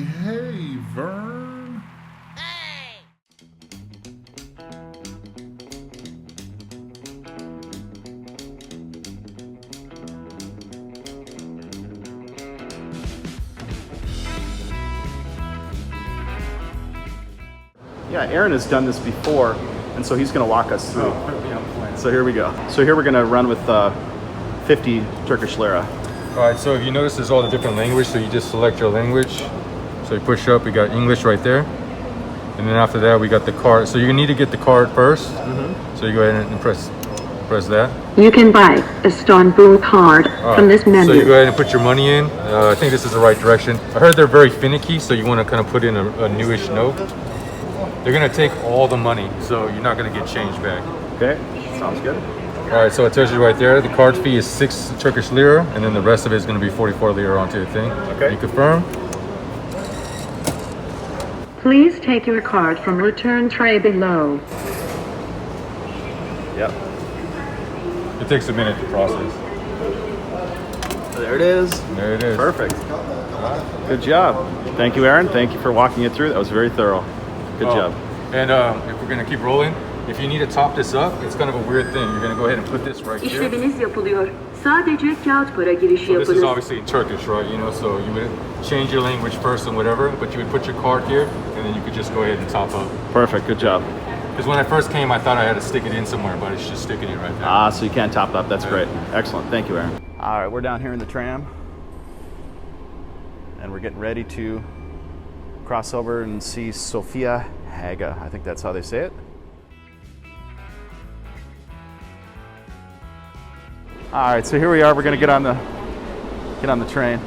hey, Vern. Yeah, Aaron has done this before, and so he's going to walk us through. So here we go. So here we're going to run with 50 Turkish lira. All right, so if you notice, there's all the different language, so you just select your language. So you push up, we got English right there. And then after that, we got the card. So you need to get the card first. So you go ahead and press that. You can buy Istanbul Card from this menu. So you go ahead and put your money in. I think this is the right direction. I heard they're very finicky, so you want to kind of put in a newish note. They're going to take all the money, so you're not going to get change back. Okay, sounds good. All right, so it tells you right there, the card fee is 6 Turkish lira, and then the rest of it is going to be 44 lira onto the thing. Okay. You confirm? Please take your card from return tray below. Yep. It takes a minute to process. There it is. There it is. Perfect. Good job. Thank you, Aaron. Thank you for walking it through. That was very thorough. Good job. And if we're going to keep rolling, if you need to top this up, it's kind of a weird thing. You're going to go ahead and put this right here. İşleminiz yapılıyor. Sadece kağıt para girişi So this is yapınız. obviously in Turkish, right? You know, so you would change your language first and whatever, but you would put your card here, and then you could just go ahead and top up. Perfect. Good job. Because when I first came, I thought I had to stick it in somewhere, but it's just sticking it right there. Ah, so you can't top up. That's great. Excellent. Thank you, Aaron. All right, we're down here in the tram, and we're getting ready to cross over and see Sophia Hagia. I think that's how they say it. All right, so here we are. We're going to get on the train.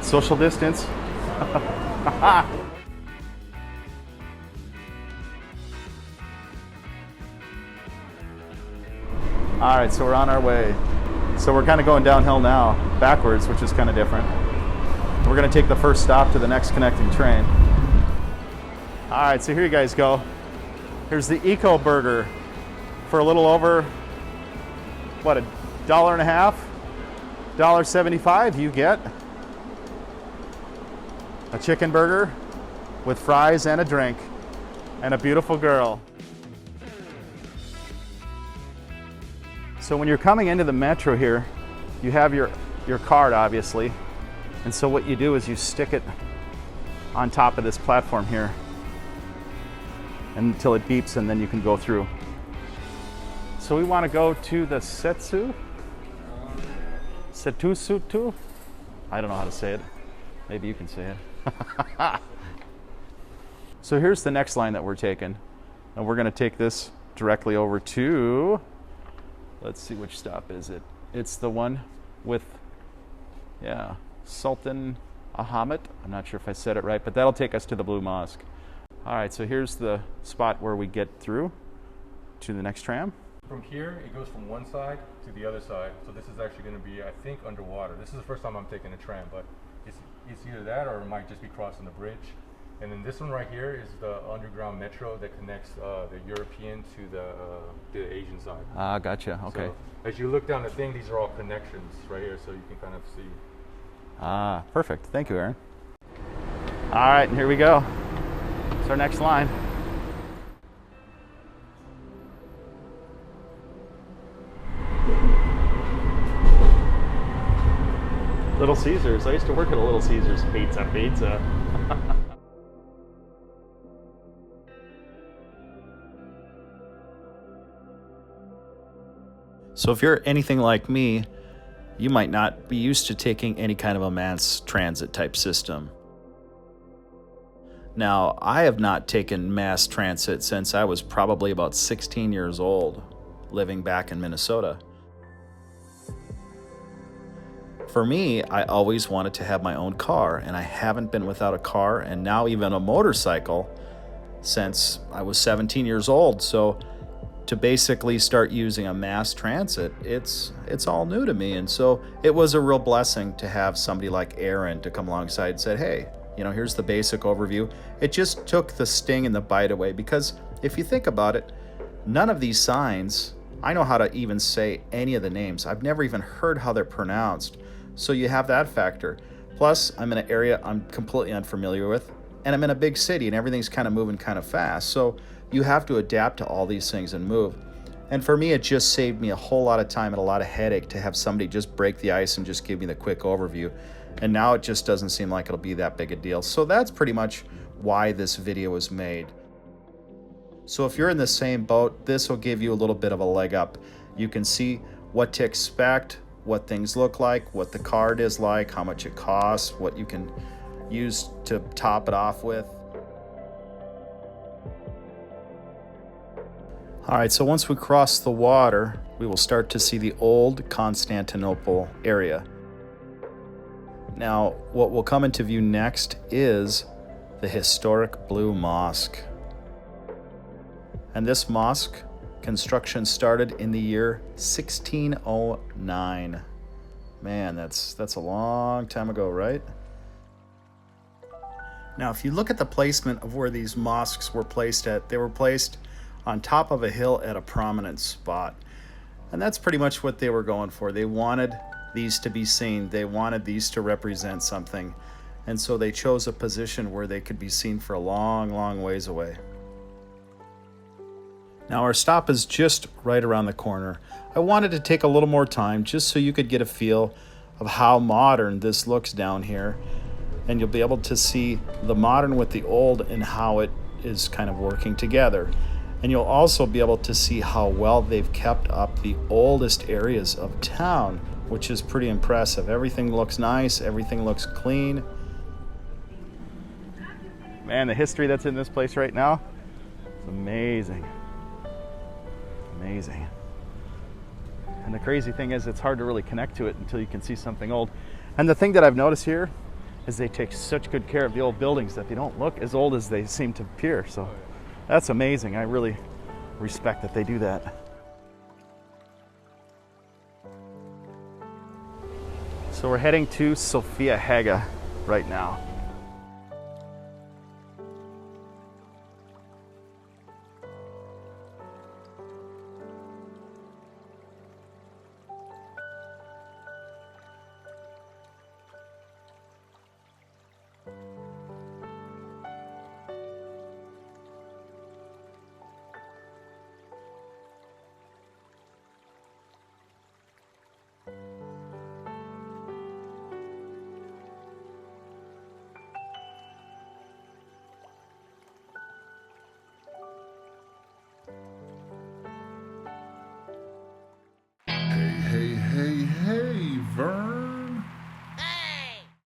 Social distance. All right, so we're on our way. So we're kind of going downhill now, backwards, which is kind of different. We're going to take the first stop to the next connecting train. All right, so here you guys go. Here's the Eco Burger for a little over, what, $1.50? $1.75 you get a chicken burger with fries and a drink and a beautiful girl. So when you're coming into the metro here, you have your card, obviously. And so what you do is you stick it on top of this platform here until it beeps, and then you can go through. So we want to go to the Setusutu? I don't know how to say it. Maybe you can say it. So here's the next line that we're taking. And we're going to take this directly over to, let's see, which stop is it? It's the one with, yeah, Sultan Ahmet. I'm not sure if I said it right, but that'll take us to the Blue Mosque. All right, so here's the spot where we get through to the next tram. From here, it goes from one side to the other side. So this is actually going to be, I think, underwater. This is the first time I'm taking a tram, but it's either that or it might just be crossing the bridge. And then this one right here is the underground metro that connects the European to the Asian side. Ah, gotcha. Okay. So as you look down the thing, these are all connections right here, so you can kind of see. Ah, perfect. Thank you, Aaron. All right, and here we go. It's our next line. Little Caesars. I used to work at a Little Caesars. Pizza. So if you're anything like me, you might not be used to taking any kind of a mass transit type system. Now, I have not taken mass transit since I was probably about 16 years old, living back in Minnesota. For me, I always wanted to have my own car, and I haven't been without a car and now even a motorcycle since I was 17 years old. So to basically start using a mass transit, it's all new to me. And so it was a real blessing to have somebody like Aaron to come alongside and said, hey, here's the basic overview. It just took the sting and the bite away, because if you think about it, None of these signs, I know how to even say any of the names. I've never even heard how they're pronounced. So you have that factor. Plus, I'm in an area I'm completely unfamiliar with, and I'm in a big city and everything's kind of moving kind of fast. So you have to adapt to all these things and move. And for me, it just saved me a whole lot of time and a lot of headache to have somebody just break the ice and just give me the quick overview. And now it just doesn't seem like it'll be that big a deal. So that's pretty much why this video was made. So if you're in the same boat, this will give you a little bit of a leg up. You can see what to expect, what things look like, what the card is like, how much it costs, what you can use to top it off with. All right, so once we cross the water, we will start to see the old Constantinople area. Now, what will come into view next is the historic Blue Mosque. And this mosque construction started in the year 1609. Man, that's a long time ago, right? Now, if you look at the placement of where these mosques were placed at, they were placed on top of a hill at a prominent spot. And that's pretty much what they were going for. They wanted these to be seen. They wanted these to represent something. And so they chose a position where they could be seen for a long, long ways away. Now our stop is just right around the corner. I wanted to take a little more time just so you could get a feel of how modern this looks down here. And you'll be able to see the modern with the old and how it is kind of working together. And you'll also be able to see how well they've kept up the oldest areas of town, which is pretty impressive. Everything looks nice, everything looks clean. Man, the history that's in this place right now, it's amazing. Amazing. And the crazy thing is it's hard to really connect to it until you can see something old. And the thing that I've noticed here is they take such good care of the old buildings that they don't look as old as they seem to appear. So that's amazing. I really respect that they do that. So we're heading to Sophia Hagia right now. Hey, Vern.